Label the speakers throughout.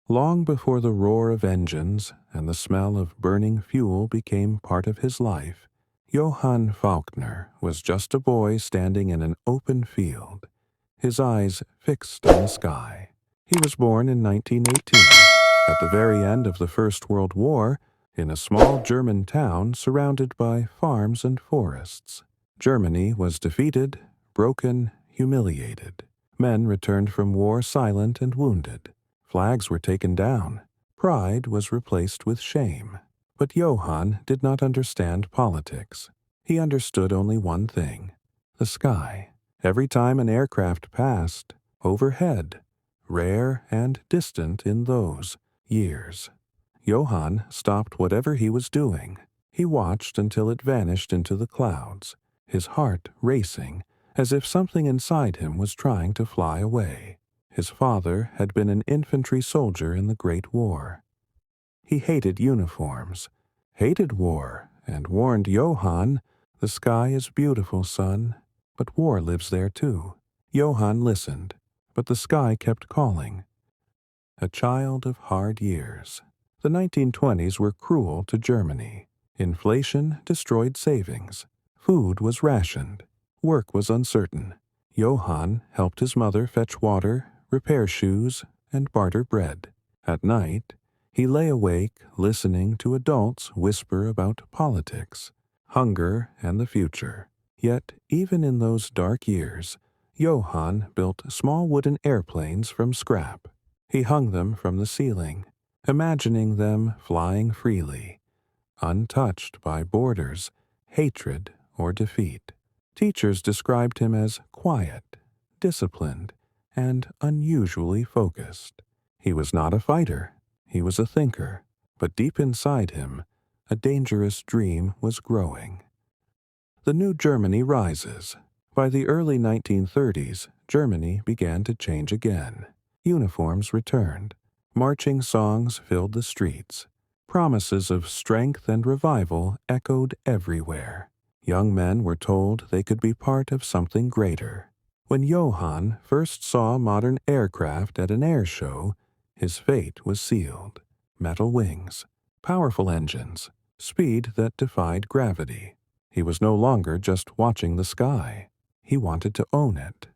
Speaker 1: Long before the roar of engines and the smell of burning fuel became part of his life, Johann Falkner was just a boy standing in an open field, his eyes fixed on the sky. He was born in 1918, at the very end of the First World War, in a small German town surrounded by farms and forests. Germany was defeated, broken, humiliated. Men returned from war silent and wounded. Flags were taken down. Pride was replaced with shame. But Johann did not understand politics. He understood only one thing: the sky. Every time an aircraft passed, overhead, rare and distant in those years, Johann stopped whatever he was doing. He watched until it vanished into the clouds, his heart racing, as if something inside him was trying to fly away. His father had been an infantry soldier in the Great War. He hated uniforms, hated war, and warned Johann, "The sky is beautiful, son, but war lives there too." Johann listened, but the sky kept calling. A child of hard years. The 1920s were cruel to Germany. Inflation destroyed savings. Food was rationed. Work was uncertain. Johann helped his mother fetch water, repair shoes, and barter bread. At night, he lay awake listening to adults whisper about politics, hunger, and the future. Yet, even in those dark years, Johann built small wooden airplanes from scrap. He hung them from the ceiling, imagining them flying freely, untouched by borders, hatred, or defeat. Teachers described him as quiet, disciplined, and unusually focused. He was not a fighter. He was a thinker, but deep inside him, a dangerous dream was growing. The new Germany rises. By the early 1930s, Germany began to change again. Uniforms returned. Marching songs filled the streets. Promises of strength and revival echoed everywhere. Young men were told they could be part of something greater. When Johann first saw modern aircraft at an air show, his fate was sealed. Metal wings, powerful engines, speed that defied gravity. He was no longer just watching the sky. He wanted to own it.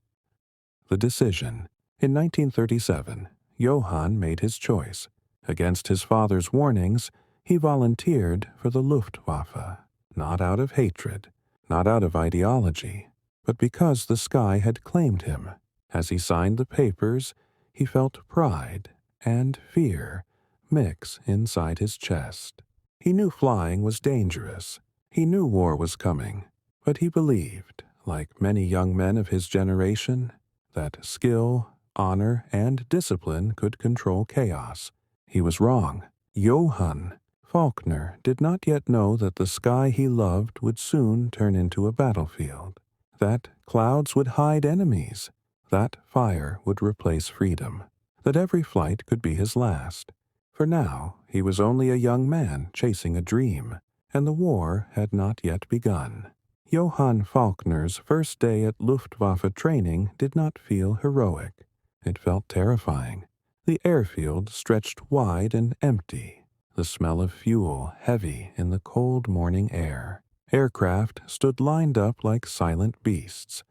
Speaker 1: The decision. In 1937, Johann made his choice. Against his father's warnings, he volunteered for the Luftwaffe, not out of hatred, not out of ideology, but because the sky had claimed him. As he signed the papers, he felt pride and fear mix inside his chest. He knew flying was dangerous. He knew war was coming, but he believed, like many young men of his generation, that skill, honor, and discipline could control chaos. He was wrong. Johann Falkner did not yet know that the sky he loved would soon turn into a battlefield, that clouds would hide enemies, that fire would replace freedom, that every flight could be his last. For now, he was only a young man chasing a dream, and the war had not yet begun. Johann Falkner's first day at Luftwaffe training did not feel heroic. It felt terrifying. The airfield stretched wide and empty, the smell of fuel heavy in the cold morning air. Aircraft stood lined up like silent beasts,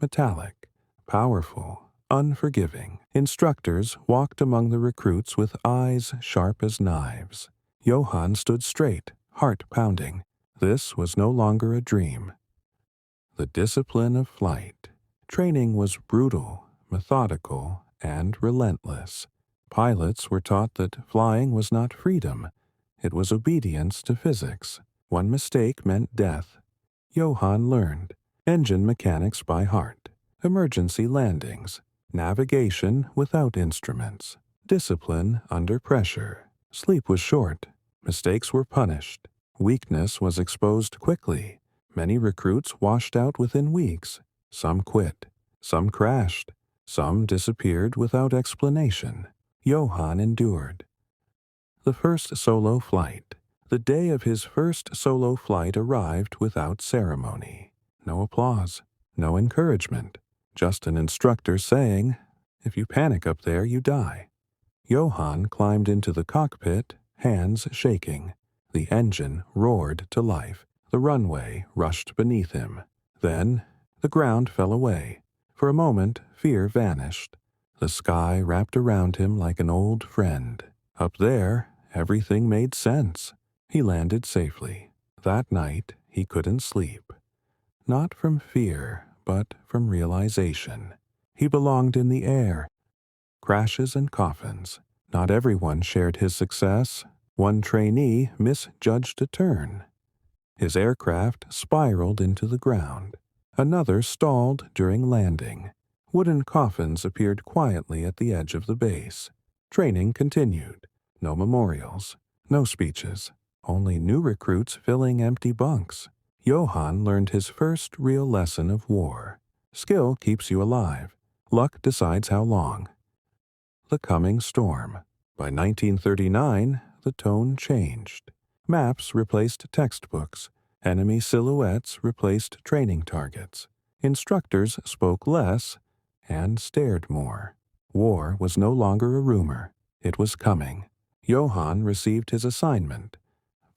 Speaker 1: metallic, powerful, unforgiving. Instructors walked among the recruits with eyes sharp as knives. Johann stood straight, heart pounding. This was no longer a dream. The discipline of flight. Training was brutal, methodical, and relentless. Pilots were taught that flying was not freedom. It was obedience to physics. One mistake meant death. Johann learned engine mechanics by heart, emergency landings, navigation without instruments, discipline under pressure. Sleep was short. Mistakes were punished. Weakness was exposed quickly. Many recruits washed out within weeks. Some quit. Some crashed. Some disappeared without explanation. Johann endured. The first solo flight. The day of his first solo flight arrived without ceremony. No applause. No encouragement. Just an instructor saying, "If you panic up there, you die." Johann climbed into the cockpit, hands shaking. The engine roared to life. The runway rushed beneath him. Then the ground fell away. For a moment, fear vanished. The sky wrapped around him like an old friend. Up there, everything made sense. He landed safely. That night, he couldn't sleep. Not from fear, but from realization. He belonged in the air. Crashes and coffins. Not everyone shared his success. One trainee misjudged a turn. His aircraft spiraled into the ground. Another stalled during landing. Wooden coffins appeared quietly at the edge of the base. Training continued. No memorials, no speeches, only new recruits filling empty bunks. Johann learned his first real lesson of war. Skill keeps you alive. Luck decides how long. The coming storm. By 1939, the tone changed. Maps replaced textbooks. Enemy silhouettes replaced training targets. Instructors spoke less and stared more. War was no longer a rumor. It was coming. Johann received his assignment,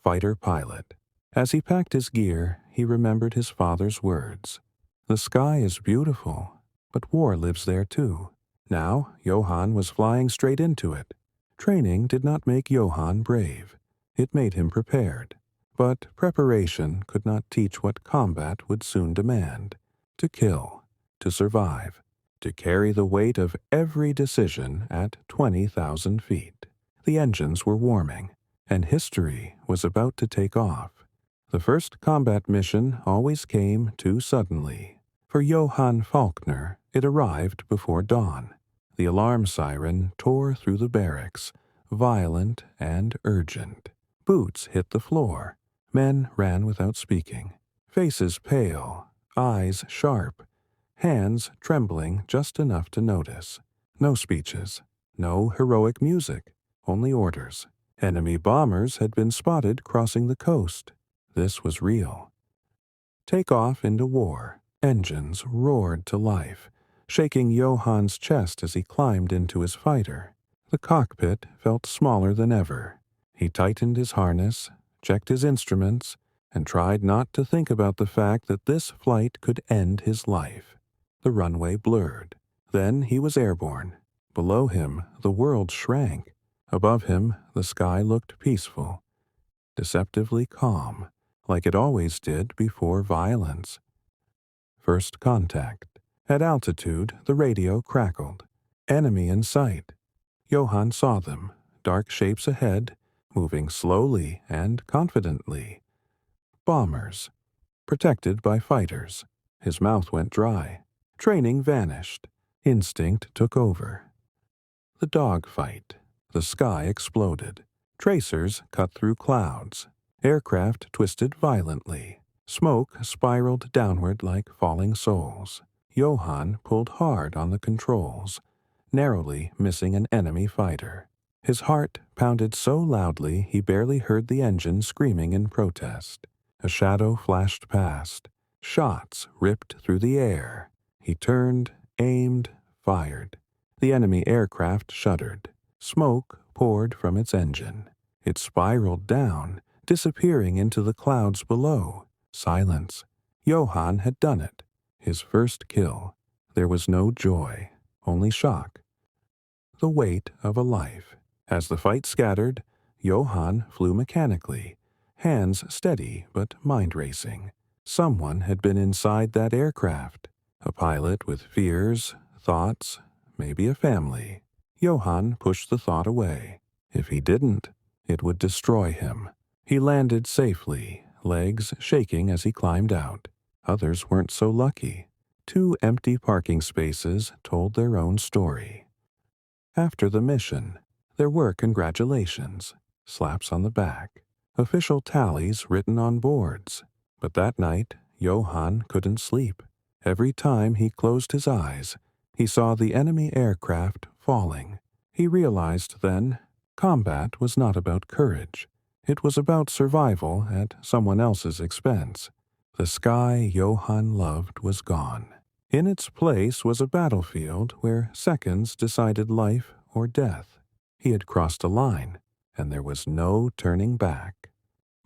Speaker 1: fighter pilot. As he packed his gear, he remembered his father's words. The sky is beautiful, but war lives there too. Now, Johann was flying straight into it. Training did not make Johann brave. It made him prepared. But preparation could not teach what combat would soon demand. To kill, to survive, to carry the weight of every decision at 20,000 feet. The engines were warming, and history was about to take off. The first combat mission always came too suddenly. For Johann Falkner, it arrived before dawn. The alarm siren tore through the barracks, violent and urgent. Boots hit the floor. Men ran without speaking. Faces pale, eyes sharp, hands trembling just enough to notice. No speeches, no heroic music, only orders. Enemy bombers had been spotted crossing the coast. This was real. Take off into war. Engines roared to life, shaking Johann's chest as he climbed into his fighter. The cockpit felt smaller than ever. He tightened his harness, checked his instruments, and tried not to think about the fact that this flight could end his life. The runway blurred. Then he was airborne. Below him, the world shrank. Above him, the sky looked peaceful, deceptively calm, like it always did before violence. First contact. At altitude, the radio crackled. Enemy in sight. Johann saw them, dark shapes ahead, moving slowly and confidently. Bombers. Protected by fighters. His mouth went dry. Training vanished. Instinct took over. The dogfight. The sky exploded. Tracers cut through clouds. Aircraft twisted violently. Smoke spiraled downward like falling souls. Johann pulled hard on the controls, narrowly missing an enemy fighter. His heart pounded so loudly he barely heard the engine screaming in protest. A shadow flashed past. Shots ripped through the air. He turned, aimed, fired. The enemy aircraft shuddered. Smoke poured from its engine. It spiraled down, disappearing into the clouds below. Silence. Johann had done it. His first kill. There was no joy, only shock. The weight of a life. As the fight scattered, Johann flew mechanically, hands steady but mind racing. Someone had been inside that aircraft. A pilot with fears, thoughts, maybe a family. Johann pushed the thought away. If he didn't, it would destroy him. He landed safely, legs shaking as he climbed out. Others weren't so lucky. 2 empty parking spaces told their own story. After the mission, there were congratulations, slaps on the back, official tallies written on boards. But that night, Johann couldn't sleep. Every time he closed his eyes, he saw the enemy aircraft falling. He realized then, combat was not about courage. It was about survival at someone else's expense. The sky Johann loved was gone. In its place was a battlefield where seconds decided life or death. He had crossed a line, and there was no turning back.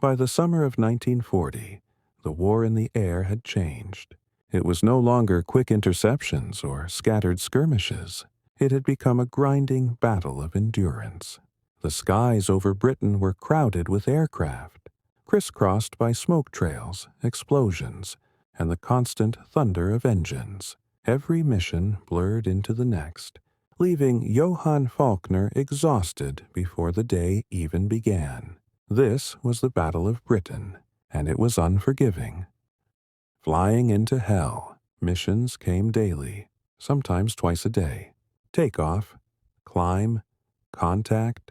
Speaker 1: By the summer of 1940, the war in the air had changed. It was no longer quick interceptions or scattered skirmishes. It had become a grinding battle of endurance. The skies over Britain were crowded with aircraft, crisscrossed by smoke trails, explosions, and the constant thunder of engines. Every mission blurred into the next, leaving Johann Falkner exhausted before the day even began. This was the Battle of Britain, and it was unforgiving. Flying into hell, missions came daily, sometimes twice a day. Takeoff, climb, contact,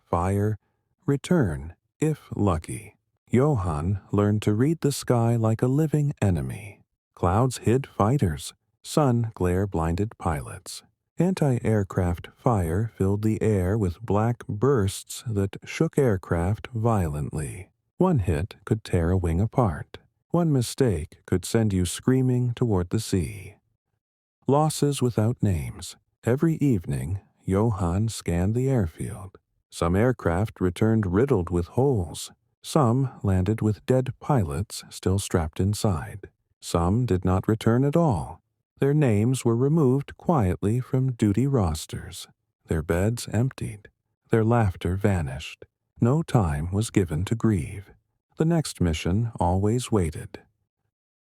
Speaker 1: fire, return, if lucky. Johann learned to read the sky like a living enemy. Clouds hid fighters, sun glare blinded pilots. Anti-aircraft fire filled the air with black bursts that shook aircraft violently. One hit could tear a wing apart. One mistake could send you screaming toward the sea. Losses without names. Every evening, Johann scanned the airfield. Some aircraft returned riddled with holes. Some landed with dead pilots still strapped inside. Some did not return at all. Their names were removed quietly from duty rosters. Their beds emptied. Their laughter vanished. No time was given to grieve. The next mission always waited.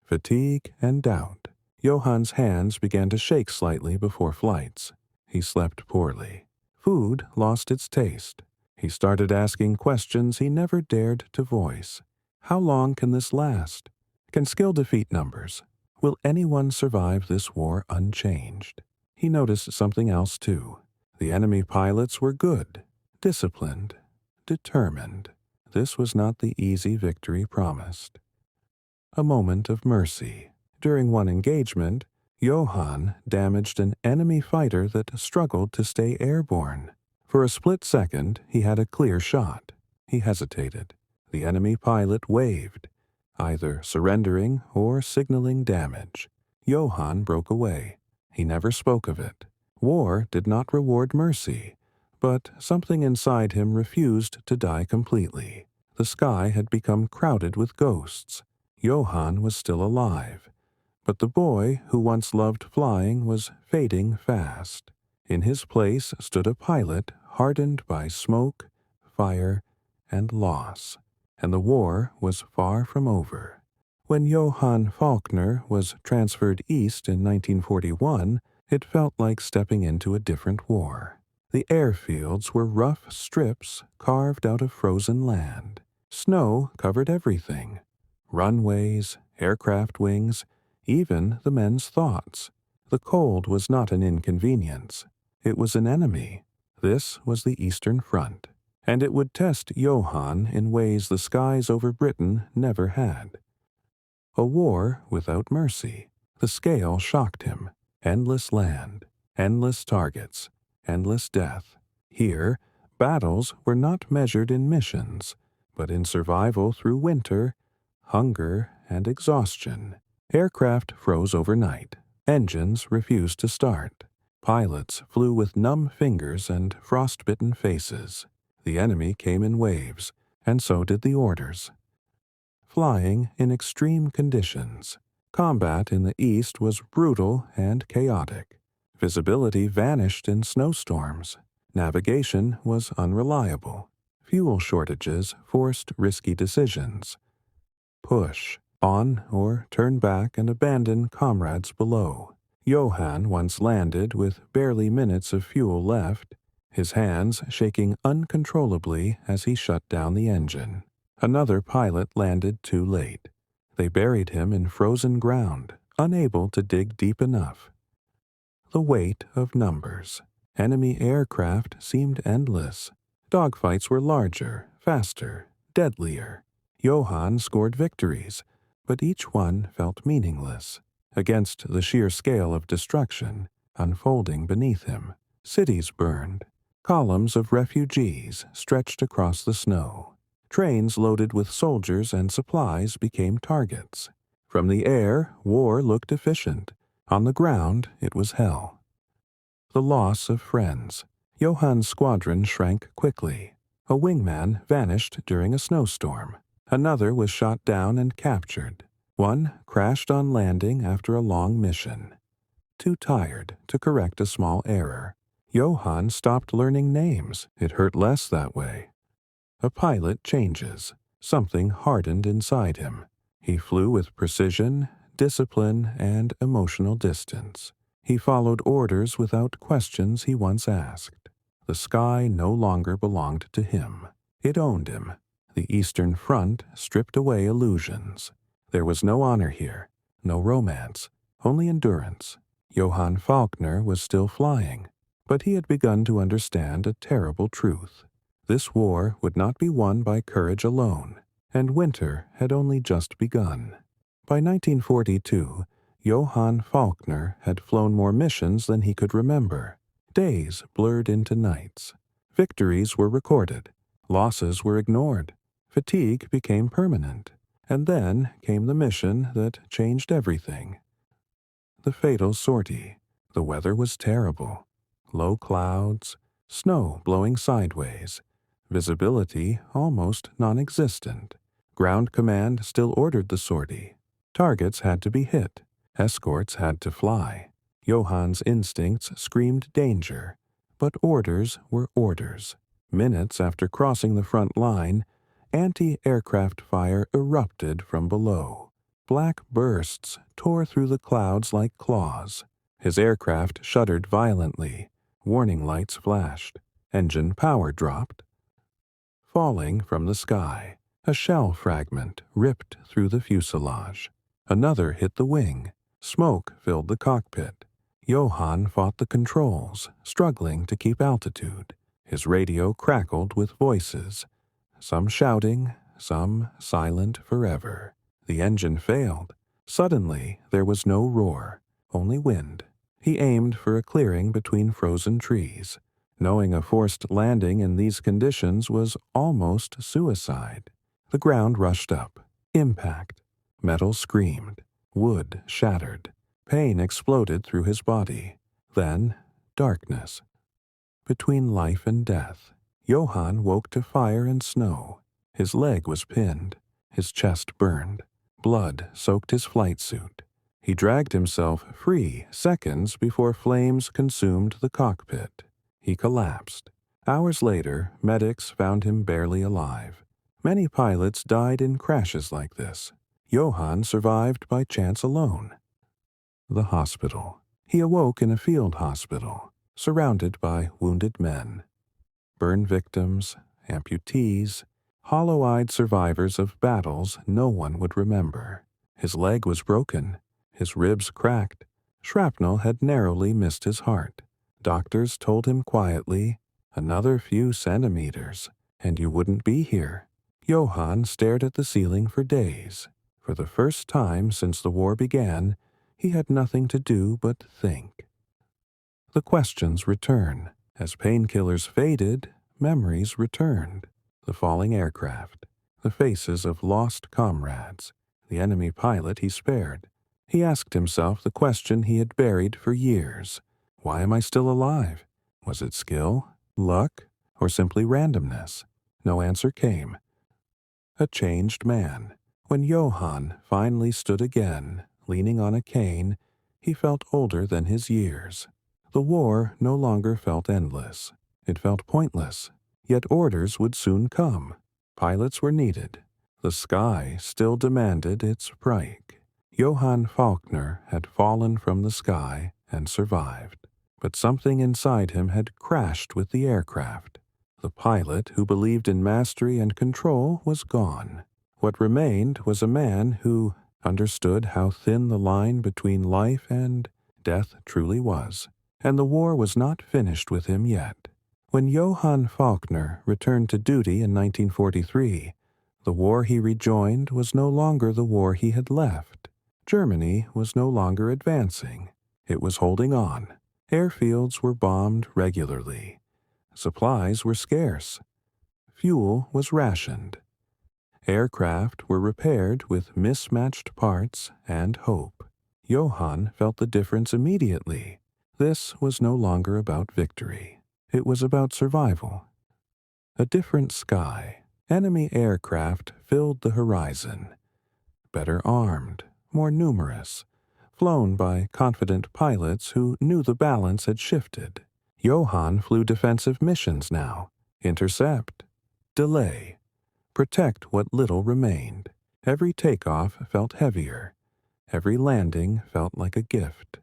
Speaker 1: Fatigue and doubt. Johann's hands began to shake slightly before flights. He slept poorly. Food lost its taste. He started asking questions he never dared to voice. How long can this last? Can skill defeat numbers? Will anyone survive this war unchanged? He noticed something else too. The enemy pilots were good, disciplined, determined. This was not the easy victory promised. A moment of mercy. During one engagement, Johann damaged an enemy fighter that struggled to stay airborne. For a split second, he had a clear shot. He hesitated. The enemy pilot waved, either surrendering or signaling damage. Johann broke away. He never spoke of it. War did not reward mercy, but something inside him refused to die completely. The sky had become crowded with ghosts. Johann was still alive, but the boy who once loved flying was fading fast. In his place stood a pilot hardened by smoke, fire, and loss, and the war was far from over. When Johann Falkner was transferred east in 1941, it felt like stepping into a different war. The airfields were rough strips carved out of frozen land. Snow covered everything. Runways, aircraft wings, even the men's thoughts. The cold was not an inconvenience. It was an enemy. This was the Eastern Front, and it would test Johann in ways the skies over Britain never had. A war without mercy. The scale shocked him. Endless land, endless targets, endless death. Here, battles were not measured in missions, but in survival through winter, hunger, and exhaustion. Aircraft froze overnight. Engines refused to start. Pilots flew with numb fingers and frostbitten faces. The enemy came in waves, and so did the orders. Flying in extreme conditions. Combat in the east was brutal and chaotic. Visibility vanished in snowstorms. Navigation was unreliable. Fuel shortages forced risky decisions. Push, on or turn back and abandon comrades below. Johann once landed with barely minutes of fuel left, his hands shaking uncontrollably as he shut down the engine. Another pilot landed too late. They buried him in frozen ground, unable to dig deep enough. The weight of numbers. Enemy aircraft seemed endless. Dogfights were larger, faster, deadlier. Johann scored victories, but each one felt meaningless against the sheer scale of destruction unfolding beneath him. Cities burned. Columns of refugees stretched across the snow. Trains loaded with soldiers and supplies became targets. From the air, war looked efficient. On the ground, it was hell. The loss of friends. Johann's squadron shrank quickly. A wingman vanished during a snowstorm. Another was shot down and captured. One crashed on landing after a long mission. Too tired to correct a small error, Johann stopped learning names. It hurt less that way. A pilot changes. Something hardened inside him. He flew with precision, discipline, and emotional distance. He followed orders without questions he once asked. The sky no longer belonged to him. It owned him. The Eastern Front stripped away illusions. There was no honor here, no romance, only endurance. Johann Falkner was still flying, but he had begun to understand a terrible truth. This war would not be won by courage alone, and winter had only just begun. By 1942, Johann Falkner had flown more missions than he could remember. Days blurred into nights. Victories were recorded. Losses were ignored. Fatigue became permanent. And then came the mission that changed everything. The fatal sortie. The weather was terrible. Low clouds, snow blowing sideways, visibility almost non-existent. Ground command still ordered the sortie. Targets had to be hit. Escorts had to fly. Johann's instincts screamed danger, but orders were orders. Minutes after crossing the front line, anti-aircraft fire erupted from below. Black bursts tore through the clouds like claws. His aircraft shuddered violently. Warning lights flashed. Engine power dropped. Falling from the sky, a shell fragment ripped through the fuselage. Another hit the wing. Smoke filled the cockpit. Johann fought the controls, struggling to keep altitude. His radio crackled with voices, some shouting, some silent forever. The engine failed. Suddenly, there was no roar, only wind. He aimed for a clearing between frozen trees, knowing a forced landing in these conditions was almost suicide. The ground rushed up. Impact. Metal screamed. Wood shattered. Pain exploded through his body. Then, darkness. Between life and death, Johann woke to fire and snow. His leg was pinned. His chest burned. Blood soaked his flight suit. He dragged himself free seconds before flames consumed the cockpit. He collapsed. Hours later, medics found him barely alive. Many pilots died in crashes like this. Johann survived by chance alone. The hospital. He awoke in a field hospital, surrounded by wounded men. Burn victims, amputees, hollow-eyed survivors of battles no one would remember. His leg was broken, his ribs cracked. Shrapnel had narrowly missed his heart. Doctors told him quietly, "Another few centimeters, and you wouldn't be here." Johann stared at the ceiling for days. For the first time since the war began, he had nothing to do but think. The questions return. As painkillers faded, memories returned. The falling aircraft, the faces of lost comrades, the enemy pilot he spared. He asked himself the question he had buried for years. Why am I still alive? Was it skill, luck, or simply randomness? No answer came. A changed man. When Johann finally stood again, leaning on a cane, he felt older than his years. The war no longer felt endless. It felt pointless. Yet orders would soon come. Pilots were needed. The sky still demanded its Reich. Johann Falkner had fallen from the sky and survived. But something inside him had crashed with the aircraft. The pilot who believed in mastery and control was gone. What remained was a man who understood how thin the line between life and death truly was. And the war was not finished with him yet. When Johann Falkner returned to duty in 1943, the war he rejoined was no longer the war he had left. Germany was no longer advancing. It was holding on. Airfields were bombed regularly. Supplies were scarce. Fuel was rationed. Aircraft were repaired with mismatched parts and hope. Johann felt the difference immediately. This was no longer about victory. It was about survival. A different sky. Enemy aircraft filled the horizon. Better armed, more numerous, flown by confident pilots who knew the balance had shifted. Johann flew defensive missions now. Intercept. Delay. Protect what little remained. Every takeoff felt heavier. Every landing felt like a gift.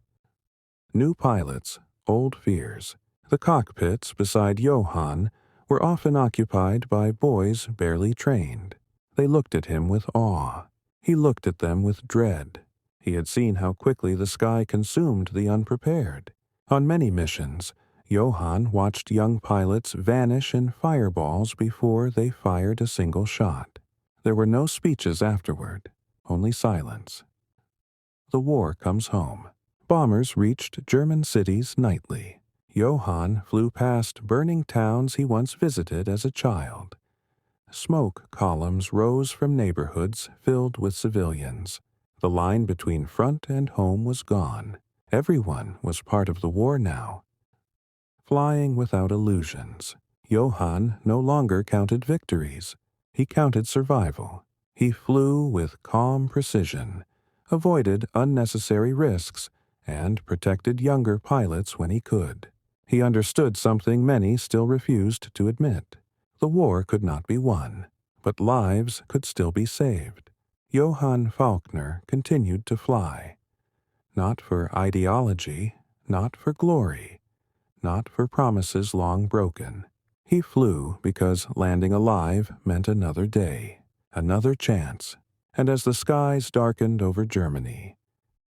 Speaker 1: New pilots, old fears. The cockpits beside Johann were often occupied by boys barely trained. They looked at him with awe. He looked at them with dread. He had seen how quickly the sky consumed the unprepared. On many missions, Johann watched young pilots vanish in fireballs before they fired a single shot. There were no speeches afterward, only silence. The war comes home. Bombers reached German cities nightly. Johann flew past burning towns he once visited as a child. Smoke columns rose from neighborhoods filled with civilians. The line between front and home was gone. Everyone was part of the war now. Flying without illusions, Johann no longer counted victories. He counted survival. He flew with calm precision, avoided unnecessary risks, and protected younger pilots when he could. He understood something many still refused to admit. The war could not be won, but lives could still be saved. Johann Falkner continued to fly. Not for ideology, not for glory, not for promises long broken. He flew because landing alive meant another day, another chance, and as the skies darkened over Germany,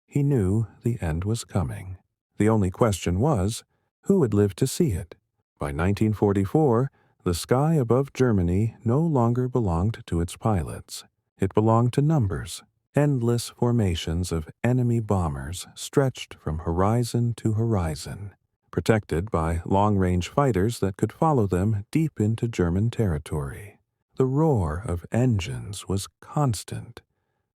Speaker 1: he knew the end was coming. The only question was, who would live to see it? By 1944, the sky above Germany no longer belonged to its pilots. It belonged to numbers. Endless formations of enemy bombers stretched from horizon to horizon, protected by long-range fighters that could follow them deep into German territory. The roar of engines was constant,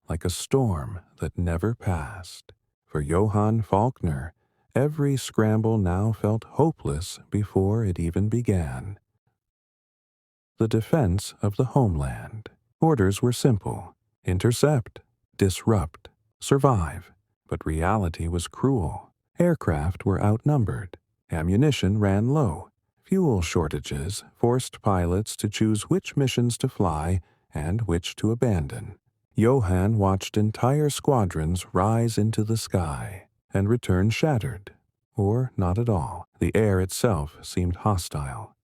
Speaker 1: like a storm that never passed. For Johann Falkner, every scramble now felt hopeless before it even began. The defense of the homeland. Orders were simple: intercept, disrupt, survive. But reality was cruel. Aircraft were outnumbered. Ammunition ran low. Fuel shortages forced pilots to choose which missions to fly and which to abandon. Johann watched entire squadrons rise into the sky and return shattered, or not at all. The air itself seemed hostile.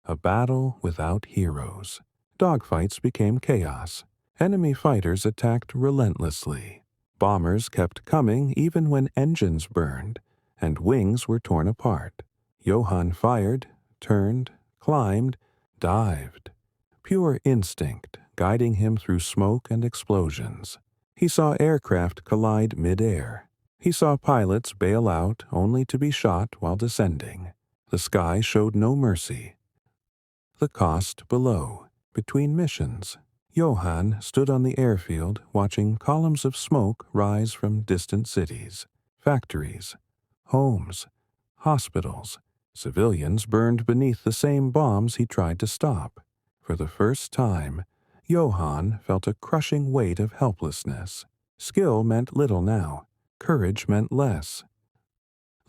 Speaker 1: A battle without heroes. Dogfights became chaos. Enemy fighters attacked relentlessly. Bombers kept coming even when engines burned, and wings were torn apart. Johann fired, turned, climbed, dived. Pure instinct guiding him through smoke and explosions. He saw aircraft collide mid-air. He saw pilots bail out only to be shot while descending. The sky showed no mercy. The cost below. Between missions, Johann stood on the airfield watching columns of smoke rise from distant cities, factories, homes, hospitals. Civilians burned beneath the same bombs he tried to stop. For the first time, Johann felt a crushing weight of helplessness. Skill meant little now. Courage meant less.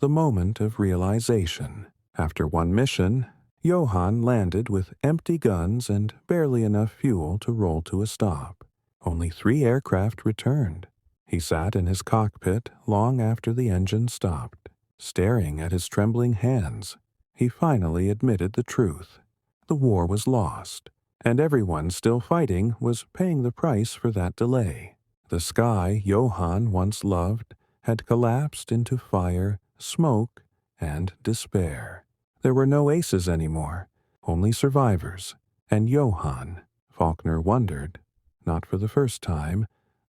Speaker 1: The moment of realization. After one mission, Johann landed with empty guns and barely enough fuel to roll to a stop. Only 3 aircraft returned. He sat in his cockpit long after the engine stopped, staring at his trembling hands. He finally admitted the truth. The war was lost, and everyone still fighting was paying the price for that delay. The sky Johann once loved had collapsed into fire, smoke, and despair. There were no aces anymore, only survivors. And Johann, Falkner wondered, not for the first time,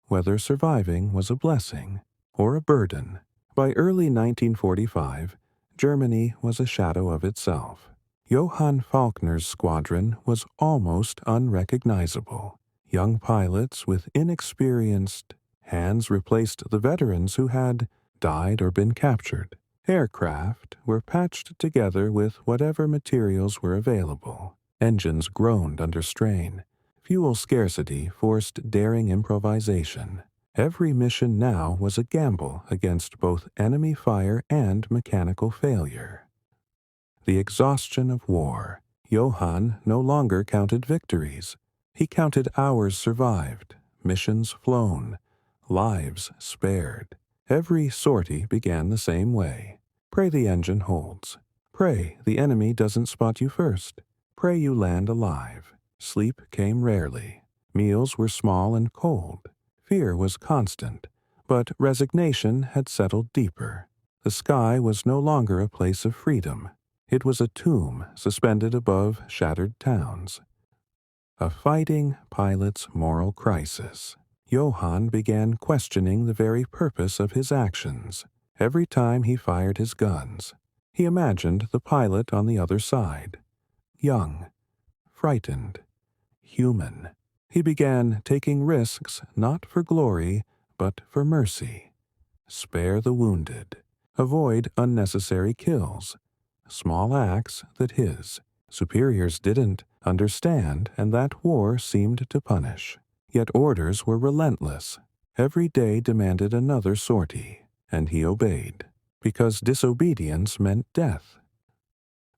Speaker 1: whether surviving was a blessing or a burden. By early 1945, Germany was a shadow of itself. Johann Falkner's squadron was almost unrecognizable. Young pilots with inexperienced hands replaced the veterans who had died or been captured. Aircraft were patched together with whatever materials were available. Engines groaned under strain. Fuel scarcity forced daring improvisation. Every mission now was a gamble against both enemy fire and mechanical failure. The exhaustion of war. Johann no longer counted victories. He counted hours survived, missions flown, lives spared. Every sortie began the same way. Pray the engine holds. Pray the enemy doesn't spot you first. Pray you land alive. Sleep came rarely. Meals were small and cold. Fear was constant, but resignation had settled deeper. The sky was no longer a place of freedom. It was a tomb suspended above shattered towns. A fighting pilot's moral crisis. Johann began questioning the very purpose of his actions. Every time he fired his guns, he imagined the pilot on the other side. Young, frightened, human. He began taking risks not for glory, but for mercy. Spare the wounded. Avoid unnecessary kills. Small acts that his superiors didn't understand, and that war seemed to punish. Yet orders were relentless. Every day demanded another sortie, and he obeyed, because disobedience meant death.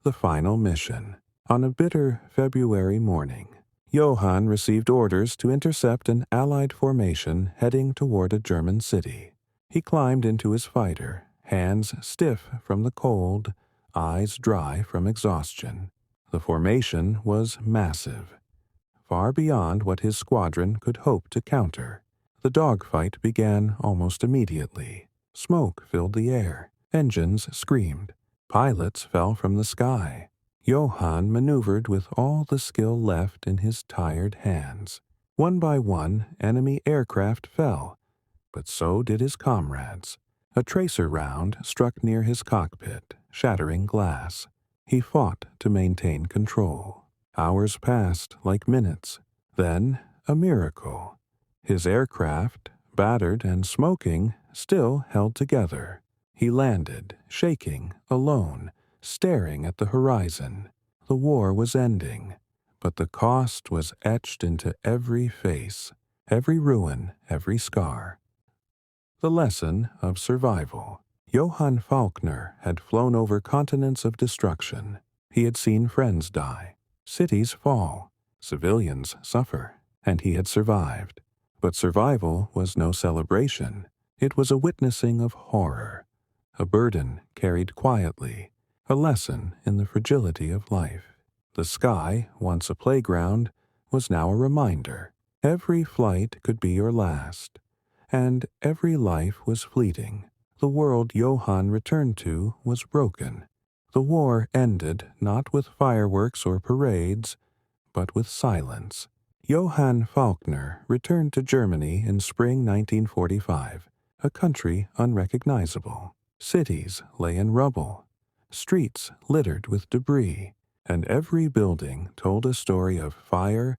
Speaker 1: The final mission. On a bitter February morning, Johann received orders to intercept an Allied formation heading toward a German city. He climbed into his fighter, hands stiff from the cold, eyes dry from exhaustion. The formation was massive, far beyond what his squadron could hope to counter. The dogfight began almost immediately. Smoke filled the air. Engines screamed. Pilots fell from the sky. Johann maneuvered with all the skill left in his tired hands. One by one, enemy aircraft fell, but so did his comrades. A tracer round struck near his cockpit, shattering glass. He fought to maintain control. Hours passed like minutes. Then, a miracle. His aircraft, battered and smoking, still held together. He landed, shaking, alone, staring at the horizon. The war was ending, but the cost was etched into every face, every ruin, every scar. The lesson of survival. Johann Falkner had flown over continents of destruction. He had seen friends die, cities fall, civilians suffer, and he had survived. But survival was no celebration. It was a witnessing of horror, a burden carried quietly, a lesson in the fragility of life. The sky, once a playground, was now a reminder. Every flight could be your last, and every life was fleeting. The world Johann returned to was broken. The war ended not with fireworks or parades, but with silence. Johann Falkner returned to Germany in spring 1945, a country unrecognizable. Cities lay in rubble, streets littered with debris, and every building told a story of fire,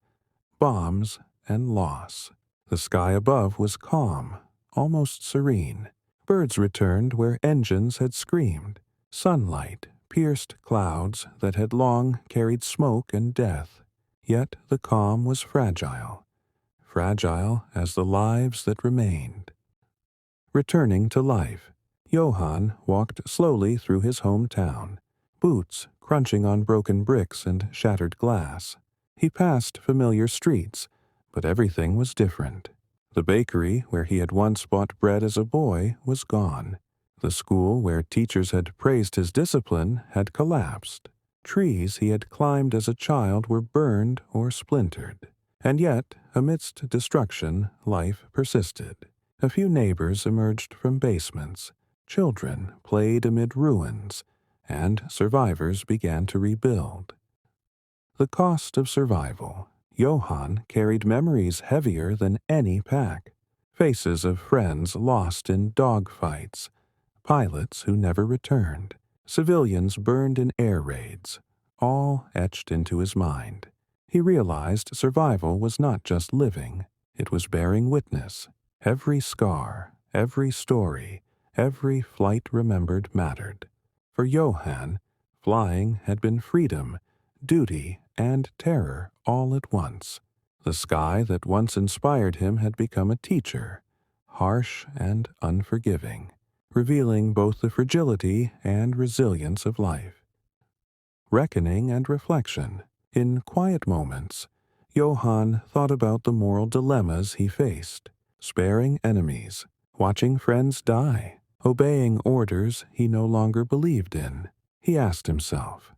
Speaker 1: bombs, and loss. The sky above was calm, almost serene. Birds returned where engines had screamed. Sunlight pierced clouds that had long carried smoke and death. Yet the calm was fragile, fragile as the lives that remained. Returning to life, Johann walked slowly through his hometown, boots crunching on broken bricks and shattered glass. He passed familiar streets, but everything was different. The bakery where he had once bought bread as a boy was gone. The school where teachers had praised his discipline had collapsed. Trees he had climbed as a child were burned or splintered. And yet, amidst destruction, life persisted. A few neighbors emerged from basements. Children played amid ruins, and survivors began to rebuild. The cost of survival. Johann carried memories heavier than any pack. Faces of friends lost in dogfights, pilots who never returned, civilians burned in air raids, all etched into his mind. He realized survival was not just living, it was bearing witness. Every scar, every story, Every flight remembered mattered. For Johann, flying had been freedom, duty, and terror all at once. The sky that once inspired him had become a teacher, harsh and unforgiving, revealing both the fragility and resilience of life. Reckoning and reflection. In quiet moments, Johann thought about the moral dilemmas he faced, sparing enemies, watching friends die, obeying orders he no longer believed in. He asked himself,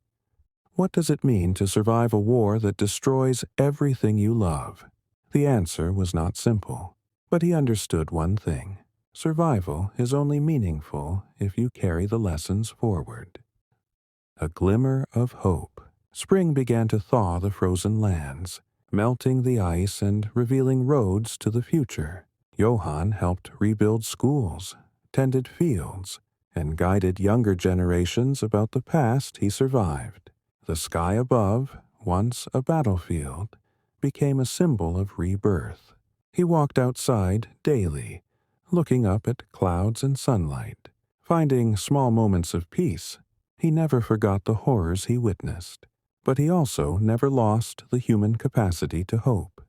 Speaker 1: what does it mean to survive a war that destroys everything you love? The answer was not simple, but he understood one thing. Survival is only meaningful if you carry the lessons forward. A glimmer of hope. Spring began to thaw the frozen lands, melting the ice and revealing roads to the future. Johann helped rebuild schools, tended fields, and guided younger generations about the past he survived. The sky above, once a battlefield, became a symbol of rebirth. He walked outside daily, looking up at clouds and sunlight, finding small moments of peace. He never forgot the horrors he witnessed, but he also never lost the human capacity to hope.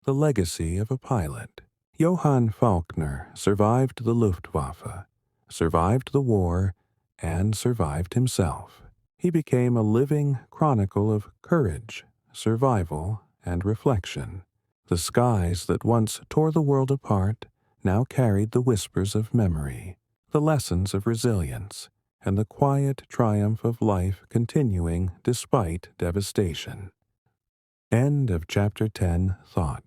Speaker 1: The legacy of a pilot. Johann Falkner survived the Luftwaffe, survived the war, and survived himself. He became a living chronicle of courage, survival, and reflection. The skies that once tore the world apart now carried the whispers of memory, the lessons of resilience, and the quiet triumph of life continuing despite devastation. End of Chapter 10. Thought.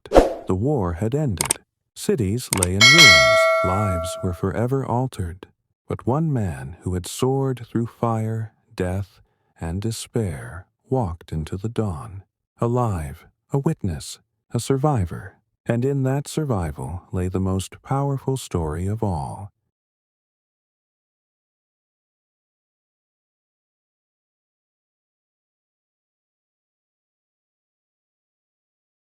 Speaker 1: The war had ended. Cities lay in ruins. Lives were forever altered. But one man who had soared through fire, death, and despair walked into the dawn. Alive, a witness, a survivor. And in that survival lay the most powerful story of all.